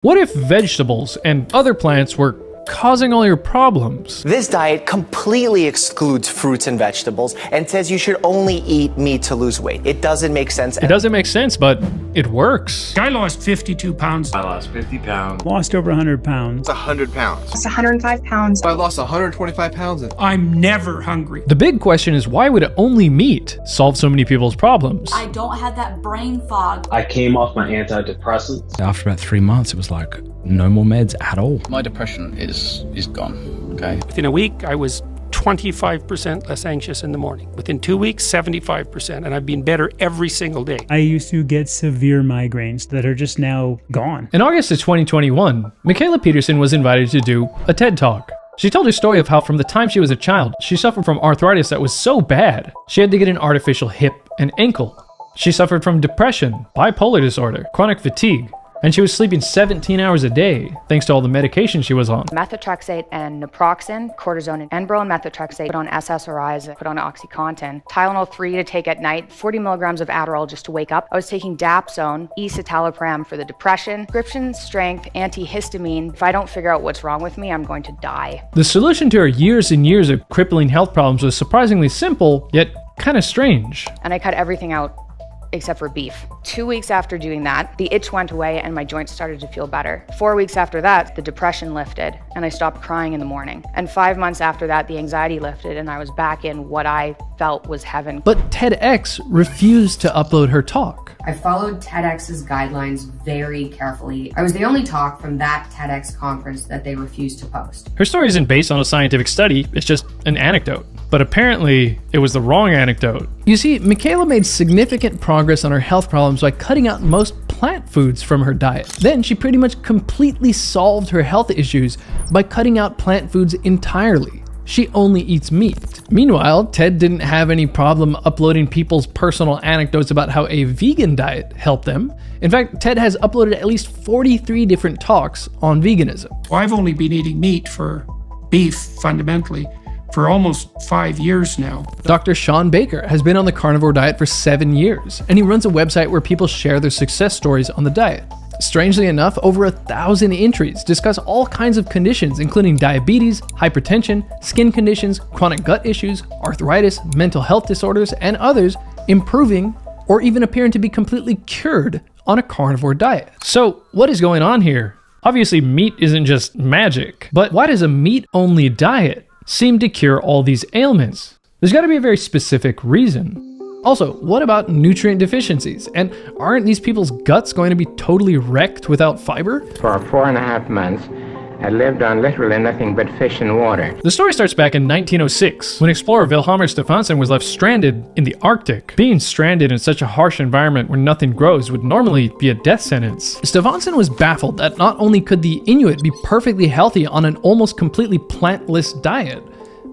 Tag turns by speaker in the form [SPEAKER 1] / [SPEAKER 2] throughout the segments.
[SPEAKER 1] What if vegetables and other plants were causing all your problems?
[SPEAKER 2] This diet completely excludes fruits and vegetables and says you should only eat meat to lose weight. It doesn't make sense.
[SPEAKER 1] It doesn't make sense, but it works.
[SPEAKER 3] I lost 52 pounds.
[SPEAKER 4] I lost 50 pounds.
[SPEAKER 5] Lost over 100 pounds.
[SPEAKER 6] 100 pounds.
[SPEAKER 7] It's 105 pounds.
[SPEAKER 6] I lost 125 pounds.
[SPEAKER 3] I'm never hungry.
[SPEAKER 1] The big question is, why would only meat solve so many people's problems?
[SPEAKER 8] I don't have that brain fog.
[SPEAKER 4] I came off my antidepressants.
[SPEAKER 9] After about 3 months, it was like no more meds at all.
[SPEAKER 10] My depression is gone, okay?
[SPEAKER 3] Within a week, I was 25% less anxious in the morning. Within 2 weeks, 75%, and I've been better every single day.
[SPEAKER 5] I used to get severe migraines that are just now gone.
[SPEAKER 1] In August of 2021, Mikhaila Peterson was invited to do a TED Talk. She told her story of how from the time she was a child, she suffered from arthritis that was so bad, she had to get an artificial hip and ankle. She suffered from depression, bipolar disorder, chronic fatigue, and she was sleeping 17 hours a day thanks to all the medication she was on.
[SPEAKER 11] Methotrexate and naproxen, cortisone and Enbrel and methotrexate, put on SSRIs, put on OxyContin, Tylenol 3 to take at night, 40 milligrams of Adderall just to wake up. I was taking Dapsone, escitalopram for the depression, prescription strength antihistamine. If I don't figure out what's wrong with me, I'm going to die.
[SPEAKER 1] The solution to her years and years of crippling health problems was surprisingly simple, yet kind of strange.
[SPEAKER 11] And I cut everything out except for beef. 2 weeks after doing that, the itch went away and my joints started to feel better. 4 weeks after that, the depression lifted and I stopped crying in the morning. And 5 months after that, the anxiety lifted and I was back in what I felt was heaven.
[SPEAKER 1] But TEDx refused to upload her talk.
[SPEAKER 12] I followed TEDx's guidelines very carefully. I was the only talk from that TEDx conference that they refused to post.
[SPEAKER 1] Her story isn't based on a scientific study, it's just an anecdote. But apparently, it was the wrong anecdote. You see, Mikhaila made significant progress on her health problems by cutting out most plant foods from her diet. Then she pretty much completely solved her health issues by cutting out plant foods entirely. She only eats meat. Meanwhile, TED didn't have any problem uploading people's personal anecdotes about how a vegan diet helped them. In fact, TED has uploaded at least 43 different talks on veganism.
[SPEAKER 3] Well, I've only been eating meat for beef, fundamentally, for almost 5 years now.
[SPEAKER 1] Dr. Shawn Baker has been on the carnivore diet for 7 years, and he runs a website where people share their success stories on the diet. Strangely enough, over 1,000 entries discuss all kinds of conditions, including diabetes, hypertension, skin conditions, chronic gut issues, arthritis, mental health disorders, and others, improving or even appearing to be completely cured on a carnivore diet. So, what is going on here? Obviously, meat isn't just magic, but why does a meat-only diet seem to cure all these ailments? There's got to be a very specific reason. Also, what about nutrient deficiencies? And aren't these people's guts going to be totally wrecked without fiber?
[SPEAKER 13] For 4.5 months, I lived on literally nothing but fish and water.
[SPEAKER 1] The story starts back in 1906, when explorer Vilhjalmur Stefansson was left stranded in the Arctic. Being stranded in such a harsh environment where nothing grows would normally be a death sentence. Stefansson was baffled that not only could the Inuit be perfectly healthy on an almost completely plantless diet,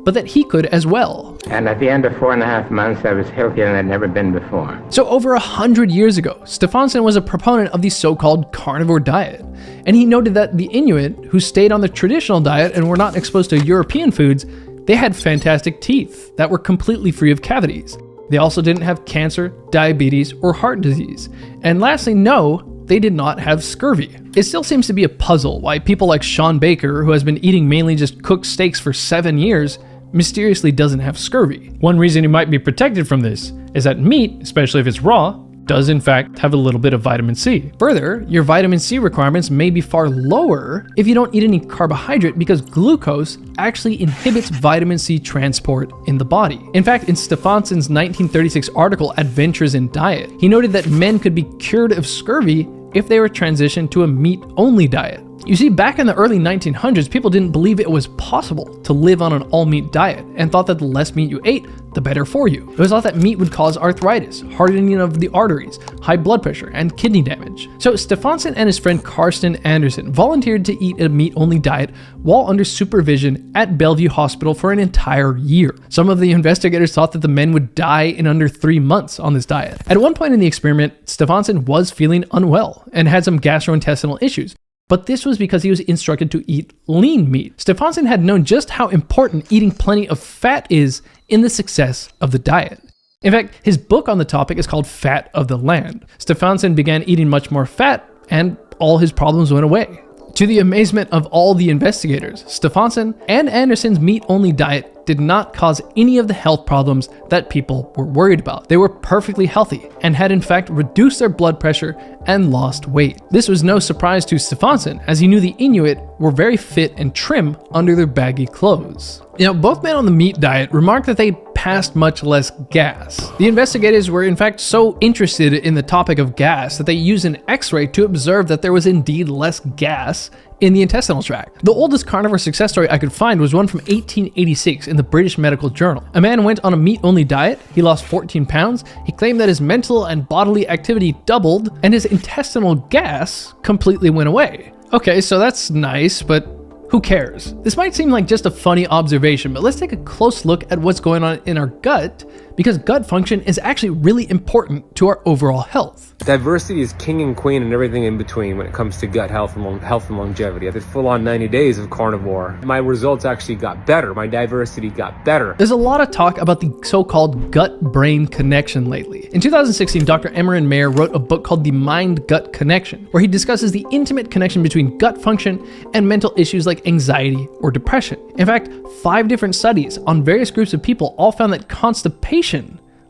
[SPEAKER 1] but that he could as well.
[SPEAKER 13] And at the end of 4.5 months, I was healthier than I'd never been before.
[SPEAKER 1] So over 100 years ago, Stefansson was a proponent of the so-called carnivore diet. And he noted that the Inuit, who stayed on the traditional diet and were not exposed to European foods, they had fantastic teeth that were completely free of cavities. They also didn't have cancer, diabetes, or heart disease. And lastly, no, they did not have scurvy. It still seems to be a puzzle why people like Shawn Baker, who has been eating mainly just cooked steaks for 7 years, mysteriously doesn't have scurvy. One reason he might be protected from this is that meat, especially if it's raw, does in fact have a little bit of vitamin C. Further, your vitamin C requirements may be far lower if you don't eat any carbohydrate because glucose actually inhibits vitamin C transport in the body. In fact, in Stefansson's 1936 article, Adventures in Diet, he noted that men could be cured of scurvy if they were transitioned to a meat-only diet. You see, back in the early 1900s, people didn't believe it was possible to live on an all-meat diet and thought that the less meat you ate, the better for you. It was thought that meat would cause arthritis, hardening of the arteries, high blood pressure, and kidney damage. So Stefansson and his friend Karsten Andersen volunteered to eat a meat-only diet while under supervision at Bellevue Hospital for an entire year. Some of the investigators thought that the men would die in under 3 months on this diet. At one point in the experiment, Stefansson was feeling unwell and had some gastrointestinal issues. But this was because he was instructed to eat lean meat. Stefansson had known just how important eating plenty of fat is in the success of the diet. In fact, his book on the topic is called Fat of the Land. Stefansson began eating much more fat and all his problems went away. To the amazement of all the investigators, Stefansson and Anderson's meat-only diet did not cause any of the health problems that people were worried about. They were perfectly healthy and had in fact reduced their blood pressure and lost weight. This was no surprise to Stefansson, as he knew the Inuit were very fit and trim under their baggy clothes. Both men on the meat diet remarked that they passed much less gas. The investigators were in fact so interested in the topic of gas that they used an X-ray to observe that there was indeed less gas in the intestinal tract. The oldest carnivore success story I could find was one from 1886 in the British Medical Journal. A man went on a meat-only diet, he lost 14 pounds, he claimed that his mental and bodily activity doubled, and his intestinal gas completely went away. Okay, so that's nice, but who cares? This might seem like just a funny observation, but let's take a close look at what's going on in our gut, because gut function is actually really important to our overall health.
[SPEAKER 7] Diversity is king and queen and everything in between when it comes to gut health and longevity. I did full-on 90 days of carnivore. My results actually got better. My diversity got better.
[SPEAKER 1] There's a lot of talk about the so-called gut-brain connection lately. In 2016, Dr. Emmerin Mayer wrote a book called The Mind-Gut Connection, where he discusses the intimate connection between gut function and mental issues like anxiety or depression. In fact, 5 different studies on various groups of people all found that constipation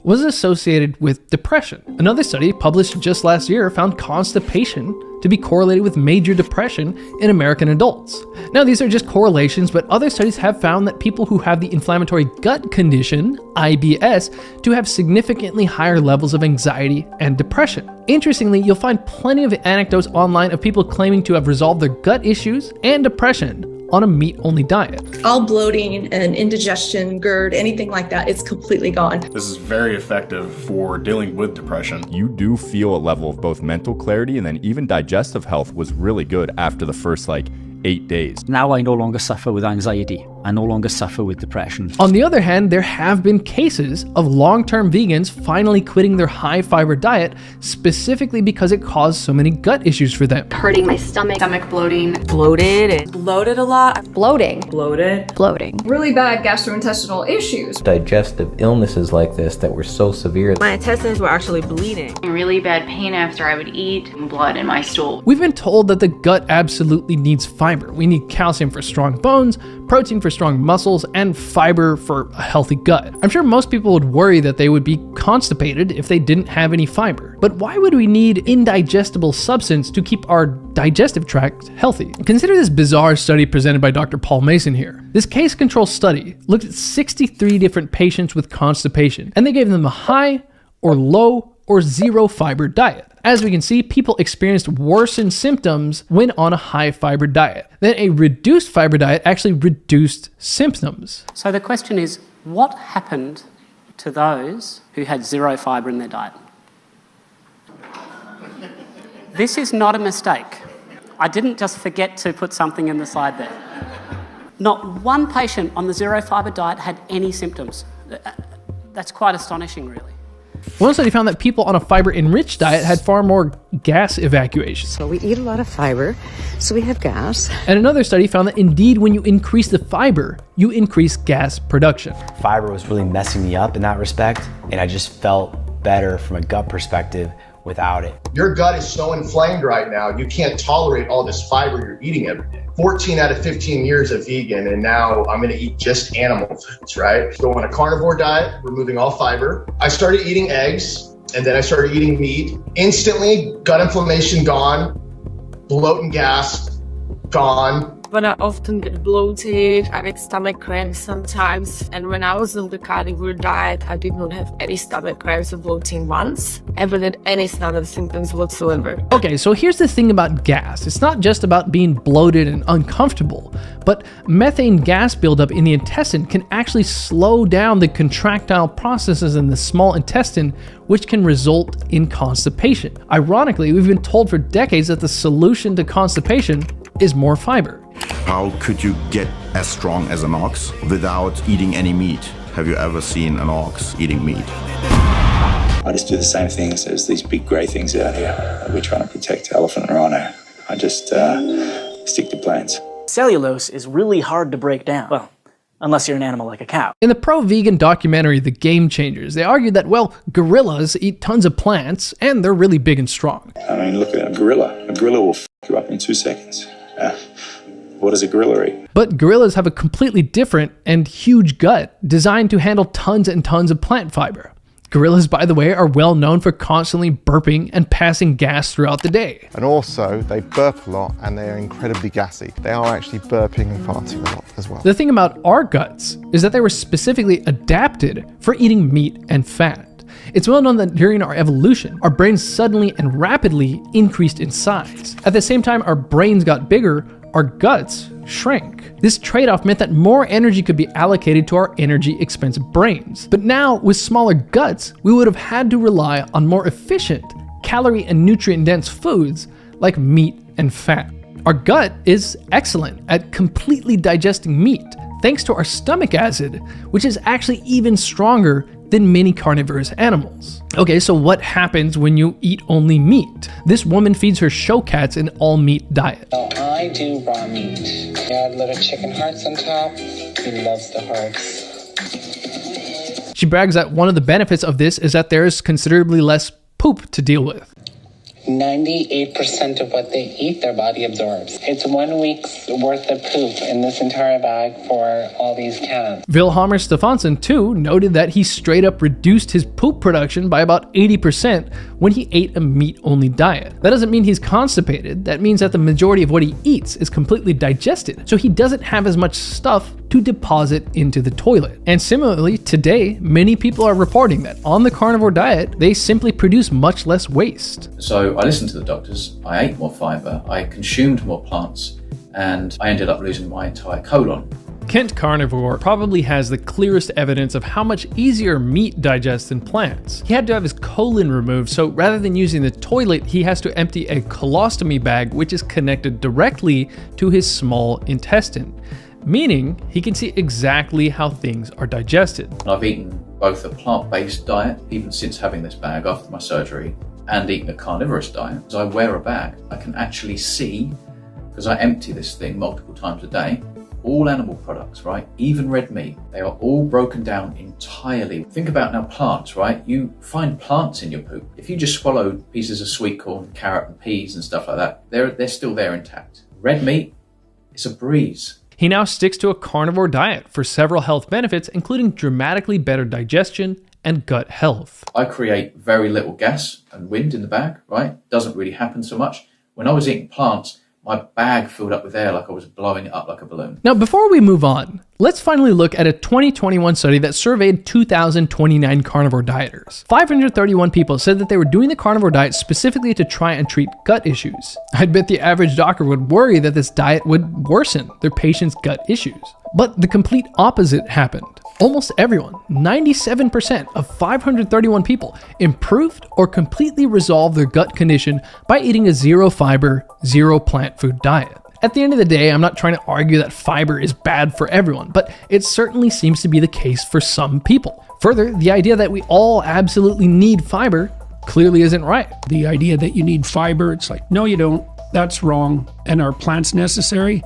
[SPEAKER 1] was associated with depression. Another study published just last year found constipation to be correlated with major depression in American adults. Now, these are just correlations, but other studies have found that people who have the inflammatory gut condition, IBS, to have significantly higher levels of anxiety and depression. Interestingly, you'll find plenty of anecdotes online of people claiming to have resolved their gut issues and depression on a meat-only diet.
[SPEAKER 14] All bloating and indigestion, GERD, anything like that, it's completely gone.
[SPEAKER 15] This is very effective for dealing with depression.
[SPEAKER 16] You do feel a level of both mental clarity and then even digestive health was really good after the first 8 days.
[SPEAKER 17] Now I no longer suffer with anxiety. I no longer suffer with depression.
[SPEAKER 1] On the other hand, there have been cases of long-term vegans finally quitting their high-fiber diet specifically because it caused so many gut issues for them.
[SPEAKER 18] Hurting my stomach
[SPEAKER 8] bloating,
[SPEAKER 18] bloated a lot,
[SPEAKER 8] bloating,
[SPEAKER 18] bloating.
[SPEAKER 19] Really bad gastrointestinal issues.
[SPEAKER 20] Digestive illnesses like this that were so severe.
[SPEAKER 18] My intestines were actually bleeding.
[SPEAKER 8] Really bad pain after I would eat, blood in my stool.
[SPEAKER 1] We've been told that the gut absolutely needs fiber. We need calcium for strong bones, protein for strong muscles, and fiber for a healthy gut. I'm sure most people would worry that they would be constipated if they didn't have any fiber. But why would we need indigestible substance to keep our digestive tract healthy? Consider this bizarre study presented by Dr. Paul Mason here. This case control study looked at 63 different patients with constipation, and they gave them a high or low or zero fiber diet. As we can see, people experienced worsened symptoms when on a high fiber diet. Then a reduced fiber diet actually reduced symptoms.
[SPEAKER 21] So the question is, what happened to those who had zero fiber in their diet? This is not a mistake. I didn't just forget to put something in the slide there. Not one patient on the zero fiber diet had any symptoms. That's quite astonishing, really.
[SPEAKER 1] One study found that people on a fiber-enriched diet had far more gas evacuation.
[SPEAKER 22] So we eat a lot of fiber, so we have gas.
[SPEAKER 1] And another study found that indeed when you increase the fiber, you increase gas production.
[SPEAKER 2] Fiber was really messing me up in that respect, and I just felt better from a gut perspective without it.
[SPEAKER 6] Your gut is so inflamed right now, you can't tolerate all this fiber you're eating every day. 14 out of 15 years of vegan, and now I'm gonna eat just animal foods, right? Go on a carnivore diet, removing all fiber. I started eating eggs, and then I started eating meat. Instantly, gut inflammation gone, bloat and gas gone.
[SPEAKER 23] But I often get bloated, I get stomach cramps sometimes. And when I was on the carnivore diet, I did not have any stomach cramps or bloating once. I haven't had any stomach symptoms whatsoever.
[SPEAKER 1] Okay, so here's the thing about gas. It's not just about being bloated and uncomfortable, but methane gas buildup in the intestine can actually slow down the contractile processes in the small intestine, which can result in constipation. Ironically, we've been told for decades that the solution to constipation is more fiber.
[SPEAKER 24] How could you get as strong as an ox without eating any meat? Have you ever seen an ox eating meat?
[SPEAKER 25] I just do the same things as these big grey things out here. We're trying to protect elephant and rhino. I just stick to plants.
[SPEAKER 26] Cellulose is really hard to break down. Well, unless you're an animal like a cow.
[SPEAKER 1] In the pro-vegan documentary The Game Changers, they argued that, well, gorillas eat tons of plants and they're really big and strong.
[SPEAKER 25] I mean, look at a gorilla. A gorilla will Grew up in 2 seconds. What is a gorilla eat?
[SPEAKER 1] But gorillas have a completely different and huge gut designed to handle tons and tons of plant fiber. Gorillas, by the way, are well known for constantly burping and passing gas throughout the day.
[SPEAKER 4] And also, they burp a lot and they are incredibly gassy. They are actually burping and farting a lot as well.
[SPEAKER 1] The thing about our guts is that they were specifically adapted for eating meat and fat. It's well known that during our evolution, our brains suddenly and rapidly increased in size. At the same time our brains got bigger, our guts shrank. This trade-off meant that more energy could be allocated to our energy-expensive brains. But now, with smaller guts, we would have had to rely on more efficient, calorie and nutrient-dense foods like meat and fat. Our gut is excellent at completely digesting meat, thanks to our stomach acid, which is actually even stronger than many carnivorous animals. Okay, so what happens when you eat only meat? This woman feeds her show cats an all-meat diet.
[SPEAKER 5] Oh, I do raw meat. Add little chicken hearts on top. He loves the hearts.
[SPEAKER 1] She brags that one of the benefits of this is that there is considerably less poop to deal with.
[SPEAKER 5] 98% of what they eat, their body absorbs. It's 1 week's worth of poop in this entire bag for all these cats.
[SPEAKER 1] Vilhjalmur Stefansson, too, noted that he straight up reduced his poop production by about 80% when he ate a meat-only diet. That doesn't mean he's constipated. That means that the majority of what he eats is completely digested, so he doesn't have as much stuff to deposit into the toilet. And similarly, today, many people are reporting that on the carnivore diet, they simply produce much less waste.
[SPEAKER 9] So I listened to the doctors, I ate more fiber, I consumed more plants, and I ended up losing my entire colon.
[SPEAKER 1] Kent Carnivore probably has the clearest evidence of how much easier meat digests than plants. He had to have his colon removed, so rather than using the toilet, he has to empty a colostomy bag which is connected directly to his small intestine, meaning he can see exactly how things are digested.
[SPEAKER 9] I've eaten both a plant-based diet, even since having this bag after my surgery, and eaten a carnivorous diet. As I wear a bag, I can actually see, because I empty this thing multiple times a day, all animal products, right? Even red meat, they are all broken down entirely. Think about now plants, right? You find plants in your poop. If you just swallowed pieces of sweet corn, carrot and peas and stuff like that, they're still there intact. Red meat, it's a breeze.
[SPEAKER 1] He now sticks to a carnivore diet for several health benefits, including dramatically better digestion and gut health.
[SPEAKER 9] I create very little gas and wind in the bag, right? Doesn't really happen so much. When I was eating plants, my bag filled up with air like I was blowing it up like a balloon.
[SPEAKER 1] Now, before we move on, let's finally look at a 2021 study that surveyed 2,029 carnivore dieters. 531 people said that they were doing the carnivore diet specifically to try and treat gut issues. I'd bet the average doctor would worry that this diet would worsen their patients' gut issues. But the complete opposite happened. Almost everyone, 97% of 531 people, improved or completely resolved their gut condition by eating a zero fiber, zero plant food diet. At the end of the day, I'm not trying to argue that fiber is bad for everyone, but it certainly seems to be the case for some people. Further, the idea that we all absolutely need fiber clearly isn't right.
[SPEAKER 3] The idea that you need fiber, it's like, no, you don't. That's wrong. And are plants necessary?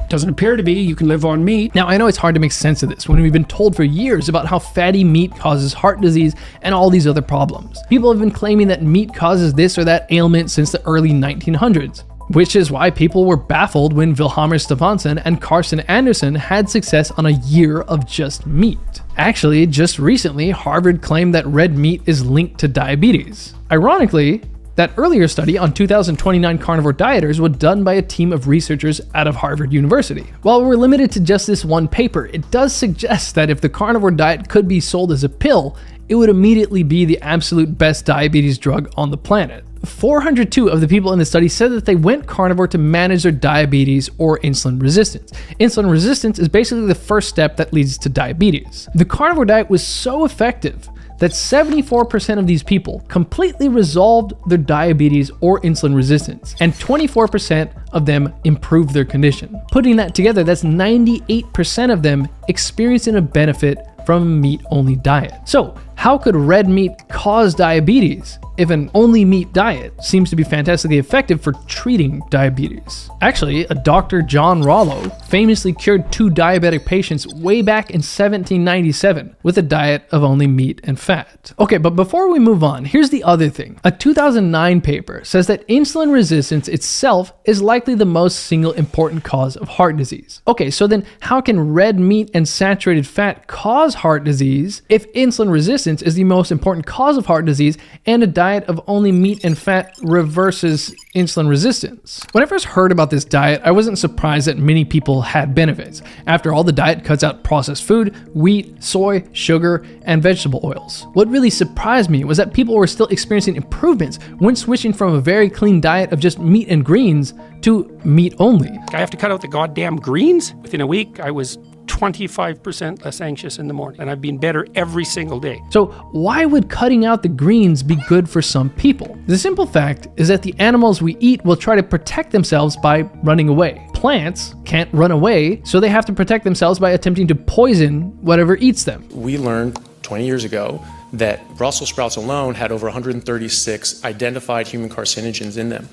[SPEAKER 3] Doesn't appear to be. You can live on meat.
[SPEAKER 1] Now, I know it's hard to make sense of this when we've been told for years about how fatty meat causes heart disease and all these other problems. People have been claiming that meat causes this or that ailment since the early 1900s, which is why people were baffled when Vilhjalmur Stefansson and Carsten Anderson had success on a year of just meat. Actually, just recently, Harvard claimed that red meat is linked to diabetes. Ironically, that earlier study on 2,029 carnivore dieters was done by a team of researchers out of Harvard University. While we're limited to just this one paper, it does suggest that if the carnivore diet could be sold as a pill, it would immediately be the absolute best diabetes drug on the planet. 402 of the people in the study said that they went carnivore to manage their diabetes or insulin resistance. Insulin resistance is basically the first step that leads to diabetes. The carnivore diet was so effective that 74% of these people completely resolved their diabetes or insulin resistance, and 24% of them improved their condition. Putting that together, that's 98% of them experiencing a benefit from a meat-only diet. So, how how could red meat cause diabetes if an only meat diet seems to be fantastically effective for treating diabetes? Actually, a Dr. John Rollo famously cured 2 diabetic patients way back in 1797 with a diet of only meat and fat. Okay, but before we move on, here's the other thing. A 2009 paper says that insulin resistance itself is likely the most single important cause of heart disease. Okay, so then how can red meat and saturated fat cause heart disease if insulin resistance is the most important cause of heart disease and a diet of only meat and fat reverses insulin resistance? When I first heard about this diet, I wasn't surprised that many people had benefits. After all, the diet cuts out processed food, wheat, soy, sugar, and vegetable oils. What really surprised me was that people were still experiencing improvements when switching from a very clean diet of just meat and greens to meat only.
[SPEAKER 3] I have to cut out the goddamn greens. Within a week, I was 25% less anxious in the morning, and I've been better every single day.
[SPEAKER 1] So why would cutting out the greens be good for some people? The simple fact is that the animals we eat will try to protect themselves by running away. Plants can't run away, so they have to protect themselves by attempting to poison whatever eats them.
[SPEAKER 7] We learned 20 years ago that Brussels sprouts alone had over 136 identified human carcinogens in them.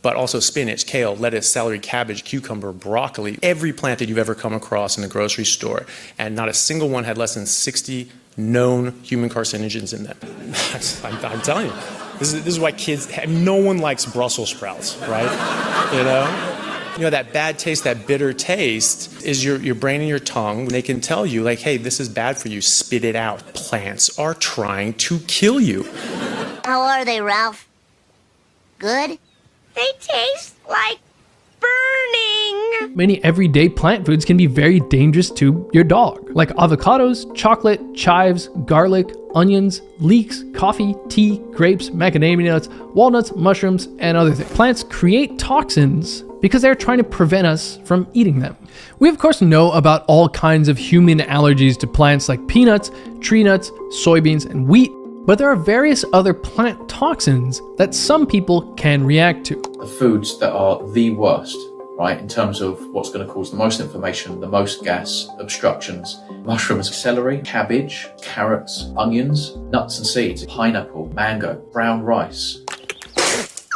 [SPEAKER 7] But also spinach, kale, lettuce, celery, cabbage, cucumber, broccoli, every plant that you've ever come across in the grocery store. And not a single one had less than 60 known human carcinogens in them. I'm telling you, this is why kids, no one likes Brussels sprouts, right? You know, that bad taste, that bitter taste is your brain and your tongue. They can tell you like, hey, this is bad for you, spit it out. Plants are trying to kill you.
[SPEAKER 10] How are they, Ralph? Good? They taste like burning.
[SPEAKER 1] Many everyday plant foods can be very dangerous to your dog, like avocados, chocolate, chives, garlic, onions, leeks, coffee, tea, grapes, macadamia nuts, walnuts, mushrooms, and other things. Plants create toxins because they're trying to prevent us from eating them. We of course know about all kinds of human allergies to plants like peanuts, tree nuts, soybeans, and wheat, but there are various other plant toxins that some people can react to.
[SPEAKER 9] The foods that are the worst, right, in terms of what's going to cause the most inflammation, the most gas, obstructions: mushrooms, celery, cabbage, carrots, onions, nuts and seeds, pineapple, mango, brown rice.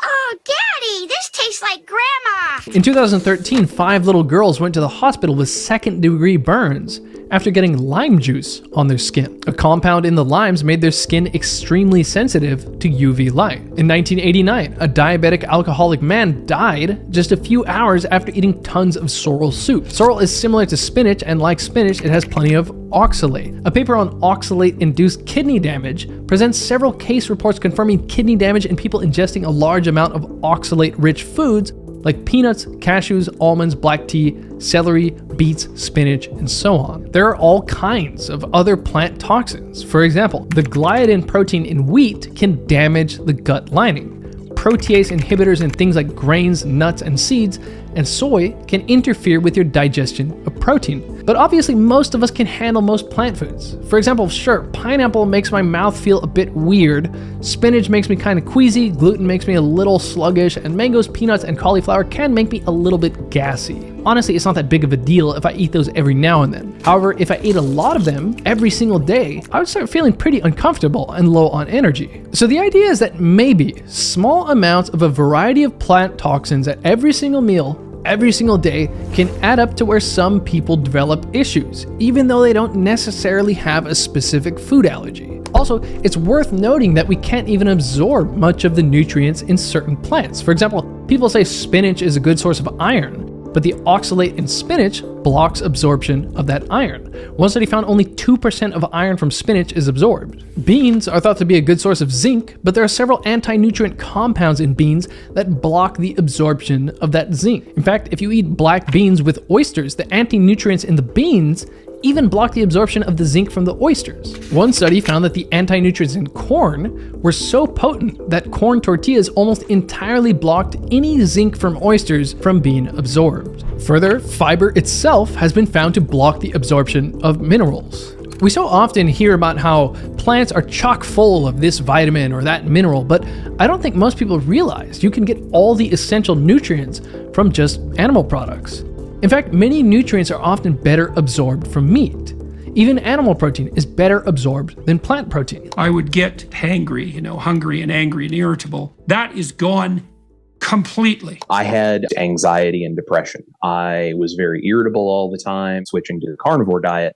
[SPEAKER 10] Oh, Daddy, this tastes like Grandma.
[SPEAKER 1] In 2013, 5 little girls went to the hospital with second-degree burns after getting lime juice on their skin. A compound in the limes made their skin extremely sensitive to UV light. In 1989, a diabetic alcoholic man died just a few hours after eating tons of sorrel soup. Sorrel is similar to spinach, and like spinach, it has plenty of oxalate. A paper on oxalate-induced kidney damage presents several case reports confirming kidney damage in people ingesting a large amount of oxalate-rich foods like peanuts, cashews, almonds, black tea, celery, beets, spinach, and so on. There are all kinds of other plant toxins. For example, the gliadin protein in wheat can damage the gut lining. Protease inhibitors in things like grains, nuts, and seeds, and soy can interfere with your digestion of protein. But obviously most of us can handle most plant foods. For example, sure, pineapple makes my mouth feel a bit weird, spinach makes me kind of queasy, gluten makes me a little sluggish, and mangoes, peanuts, and cauliflower can make me a little bit gassy. Honestly, it's not that big of a deal if I eat those every now and then. However, if I ate a lot of them every single day, I would start feeling pretty uncomfortable and low on energy. So the idea is that maybe small amounts of a variety of plant toxins at every single meal every single day can add up to where some people develop issues, even though they don't necessarily have a specific food allergy. Also, it's worth noting that we can't even absorb much of the nutrients in certain plants. For example, people say spinach is a good source of iron, but the oxalate in spinach blocks absorption of that iron. One study found only 2% of iron from spinach is absorbed. Beans are thought to be a good source of zinc, but there are several anti-nutrient compounds in beans that block the absorption of that zinc. In fact, if you eat black beans with oysters, the anti-nutrients in the beans even block the absorption of the zinc from the oysters. One study found that the anti-nutrients in corn were so potent that corn tortillas almost entirely blocked any zinc from oysters from being absorbed. Further, fiber itself has been found to block the absorption of minerals. We so often hear about how plants are chock full of this vitamin or that mineral, but I don't think most people realize you can get all the essential nutrients from just animal products. In fact, many nutrients are often better absorbed from meat. Even animal protein is better absorbed than plant protein.
[SPEAKER 3] I would get hangry, hungry and angry and irritable. That is gone completely.
[SPEAKER 11] I had anxiety and depression. I was very irritable all the time. Switching to the carnivore diet,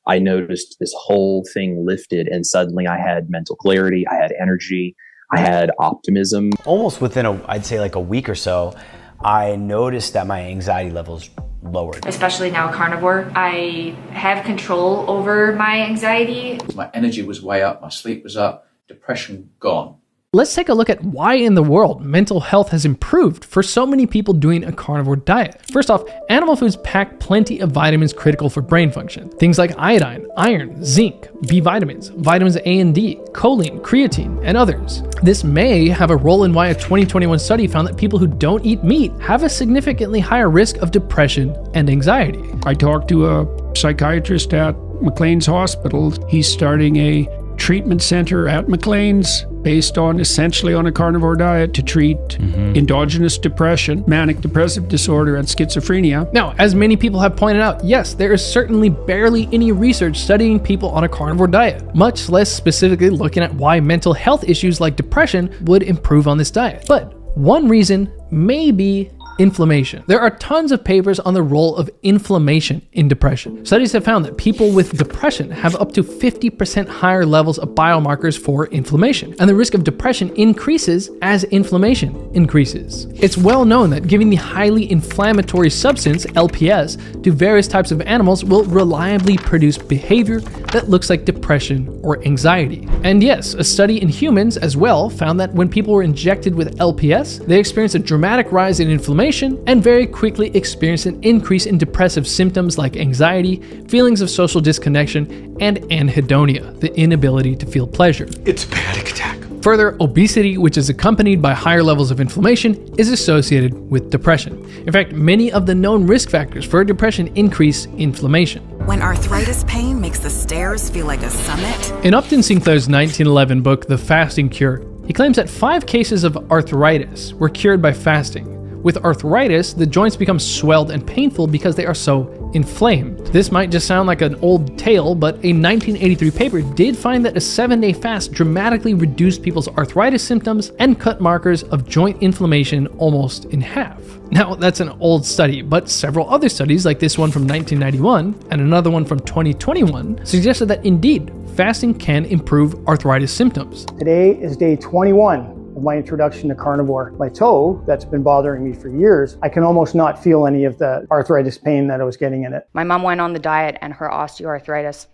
[SPEAKER 11] I noticed this whole thing lifted, and suddenly I had mental clarity, I had energy, I had optimism.
[SPEAKER 12] Almost within I'd say like a week or so, I noticed that my anxiety levels lowered.
[SPEAKER 8] Especially now carnivore, I have control over my anxiety.
[SPEAKER 9] My energy was way up, my sleep was up, depression gone.
[SPEAKER 1] Let's take a look at why in the world mental health has improved for so many people doing a carnivore diet. First off, animal foods pack plenty of vitamins critical for brain function. Things like iodine, iron, zinc, B vitamins, vitamins A and D, choline, creatine, and others. This may have a role in why a 2021 study found that people who don't eat meat have a significantly higher risk of depression and anxiety.
[SPEAKER 3] I talked to a psychiatrist at McLean's Hospital. He's starting a treatment center at McLean's based on essentially on a carnivore diet to treat endogenous depression, manic depressive disorder, and schizophrenia.
[SPEAKER 1] Now, as many people have pointed out, yes, there is certainly barely any research studying people on a carnivore diet, much less specifically looking at why mental health issues like depression would improve on this diet. But one reason may be inflammation. There are tons of papers on the role of inflammation in depression. Studies have found that people with depression have up to 50% higher levels of biomarkers for inflammation, and the risk of depression increases as inflammation increases. It's well known that giving the highly inflammatory substance, LPS, to various types of animals will reliably produce behavior that looks like depression or anxiety. And yes, a study in humans as well found that when people were injected with LPS, they experienced a dramatic rise in inflammation and very quickly experienced an increase in depressive symptoms like anxiety, feelings of social disconnection, and anhedonia, the inability to feel pleasure.
[SPEAKER 3] It's a panic attack.
[SPEAKER 1] Further, obesity, which is accompanied by higher levels of inflammation, is associated with depression. In fact, many of the known risk factors for depression increase inflammation.
[SPEAKER 13] When arthritis pain makes the stairs feel like a summit.
[SPEAKER 1] In Upton Sinclair's 1911 book, The Fasting Cure, he claims that 5 cases of arthritis were cured by fasting. With arthritis, the joints become swelled and painful because they are so inflamed. This might just sound like an old tale, but a 1983 paper did find that a 7-day fast dramatically reduced people's arthritis symptoms and cut markers of joint inflammation almost in half. Now, that's an old study, but several other studies, like this one from 1991 and another one from 2021, suggested that indeed, fasting can improve arthritis symptoms.
[SPEAKER 14] Today is day 21. Of my introduction to carnivore. My toe, that's been bothering me for years, I can almost not feel any of the arthritis pain that I was getting in it.
[SPEAKER 8] My mom went on the diet and her osteoarthritis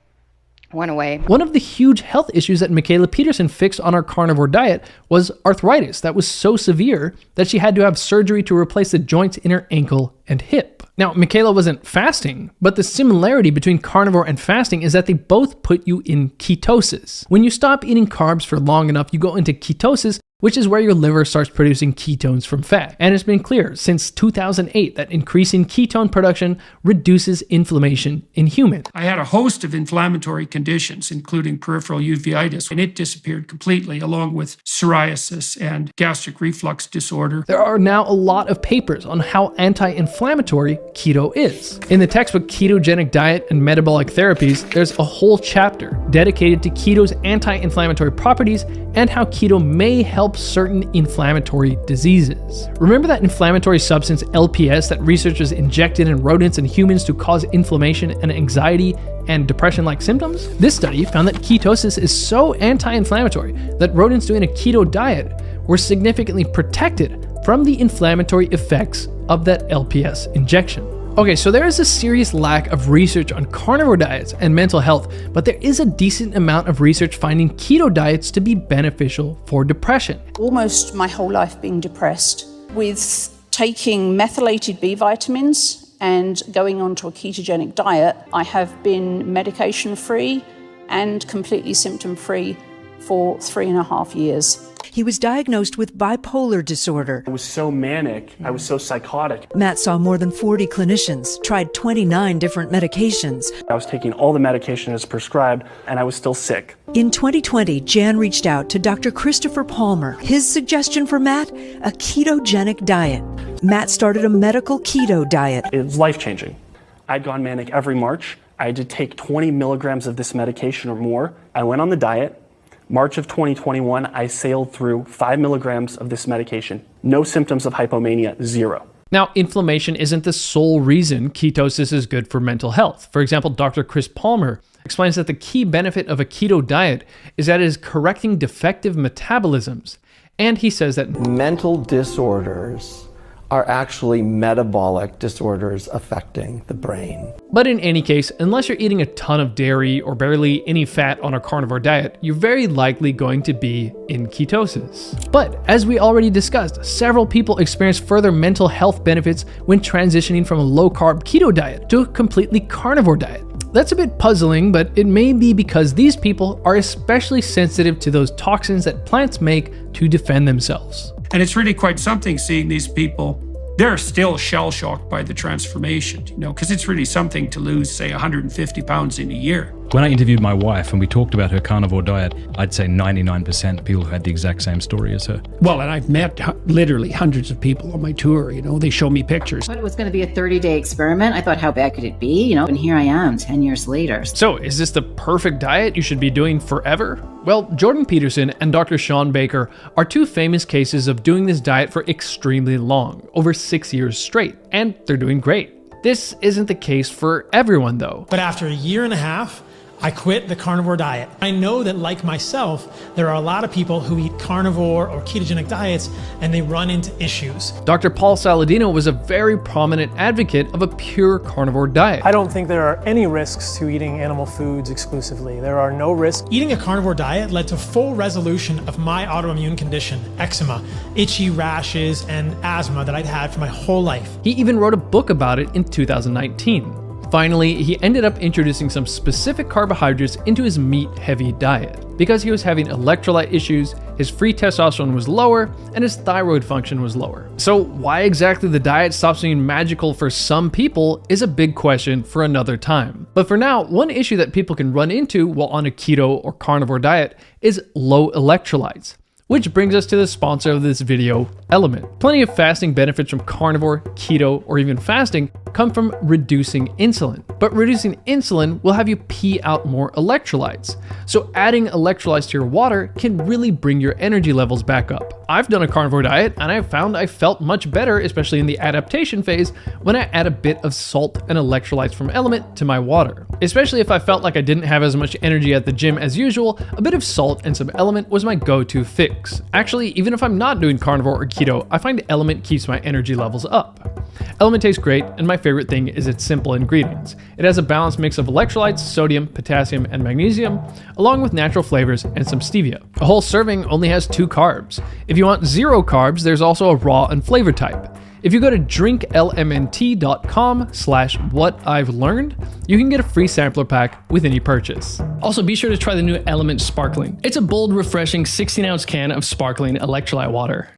[SPEAKER 8] went away.
[SPEAKER 1] One of the huge health issues that Mikhaila Peterson fixed on our carnivore diet was arthritis that was so severe that she had to have surgery to replace the joints in her ankle and hip. Now, Mikhaila wasn't fasting, but the similarity between carnivore and fasting is that they both put you in ketosis. When you stop eating carbs for long enough, you go into ketosis, which is where your liver starts producing ketones from fat. And it's been clear since 2008 that increasing ketone production reduces inflammation in humans.
[SPEAKER 3] I had a host of inflammatory conditions, including peripheral uveitis, and it disappeared completely, along with psoriasis and gastric reflux disorder.
[SPEAKER 1] There are now a lot of papers on how anti-inflammatory keto is. In the textbook Ketogenic Diet and Metabolic Therapies, there's a whole chapter dedicated to keto's anti-inflammatory properties and how keto may help certain inflammatory diseases. Remember that inflammatory substance LPS that researchers injected in rodents and humans to cause inflammation and anxiety and depression-like symptoms? This study found that ketosis is so anti-inflammatory that rodents doing a keto diet were significantly protected from the inflammatory effects of that LPS injection. Okay, so there is a serious lack of research on carnivore diets and mental health, but there is a decent amount of research finding keto diets to be beneficial for depression.
[SPEAKER 15] Almost my whole life being depressed, with taking methylated B vitamins and going onto a ketogenic diet, I have been medication-free and completely symptom-free for 3.5 years.
[SPEAKER 22] He was diagnosed with bipolar disorder.
[SPEAKER 16] I was so manic, I was so psychotic.
[SPEAKER 22] Matt saw more than 40 clinicians, tried 29 different medications.
[SPEAKER 16] I was taking all the medication as prescribed, and I was still sick.
[SPEAKER 22] In 2020, Jan reached out to Dr. Christopher Palmer. His suggestion for Matt, a ketogenic diet. Matt started a medical keto diet.
[SPEAKER 16] It was life-changing. I'd gone manic every March, I had to take 20 milligrams of this medication or more. I went on the diet. March of 2021, I sailed through 5 milligrams of this medication. No symptoms of hypomania, 0.
[SPEAKER 1] Now, inflammation isn't the sole reason ketosis is good for mental health. For example, Dr. Chris Palmer explains that the key benefit of a keto diet is that it is correcting defective metabolisms. And he says that
[SPEAKER 2] mental disorders are actually metabolic disorders affecting the brain.
[SPEAKER 1] But in any case, unless you're eating a ton of dairy or barely any fat on a carnivore diet, you're very likely going to be in ketosis. But as we already discussed, several people experience further mental health benefits when transitioning from a low-carb keto diet to a completely carnivore diet. That's a bit puzzling, but it may be because these people are especially sensitive to those toxins that plants make to defend themselves.
[SPEAKER 3] And it's really quite something seeing these people. They're still shell-shocked by the transformation, because it's really something to lose, say, 150 pounds in a year.
[SPEAKER 17] When I interviewed my wife and we talked about her carnivore diet, I'd say 99% of people who had the exact same story as her.
[SPEAKER 3] Well, and I've met literally hundreds of people on my tour, they show me pictures.
[SPEAKER 18] But it was going to be a 30-day experiment. I thought, how bad could it be? And here I am 10 years later.
[SPEAKER 1] So is this the perfect diet you should be doing forever? Well, Jordan Peterson and Dr. Shawn Baker are two famous cases of doing this diet for extremely long, over 6 years straight, and they're doing great. This isn't the case for everyone though.
[SPEAKER 19] But after a year and a half, I quit the carnivore diet. I know that, like myself, there are a lot of people who eat carnivore or ketogenic diets and they run into issues.
[SPEAKER 1] Dr. Paul Saladino was a very prominent advocate of a pure carnivore diet.
[SPEAKER 20] I don't think there are any risks to eating animal foods exclusively. There are no risks.
[SPEAKER 19] Eating a carnivore diet led to full resolution of my autoimmune condition, eczema, itchy rashes, and asthma that I'd had for my whole life.
[SPEAKER 1] He even wrote a book about it in 2019. Finally, he ended up introducing some specific carbohydrates into his meat-heavy diet. Because he was having electrolyte issues, his free testosterone was lower, and his thyroid function was lower. So why exactly the diet stops being magical for some people is a big question for another time. But for now, one issue that people can run into while on a keto or carnivore diet is low electrolytes. Which brings us to the sponsor of this video, Element. Plenty of fasting benefits from carnivore, keto, or even fasting come from reducing insulin. But reducing insulin will have you pee out more electrolytes. So adding electrolytes to your water can really bring your energy levels back up. I've done a carnivore diet and I found I felt much better, especially in the adaptation phase, when I add a bit of salt and electrolytes from Element to my water. Especially if I felt like I didn't have as much energy at the gym as usual, a bit of salt and some Element was my go-to fix. Actually, even if I'm not doing carnivore or keto, I find Element keeps my energy levels up. Element tastes great, and my favorite thing is its simple ingredients. It has a balanced mix of electrolytes, sodium, potassium, and magnesium, along with natural flavors and some stevia. A whole serving only has 2 carbs. If you want 0 carbs, there's also a raw and flavor type. If you go to drinklmnt.com/whatI'veLearned, you can get a free sampler pack with any purchase. Also, be sure to try the new Element Sparkling. It's a bold, refreshing 16-ounce can of sparkling electrolyte water.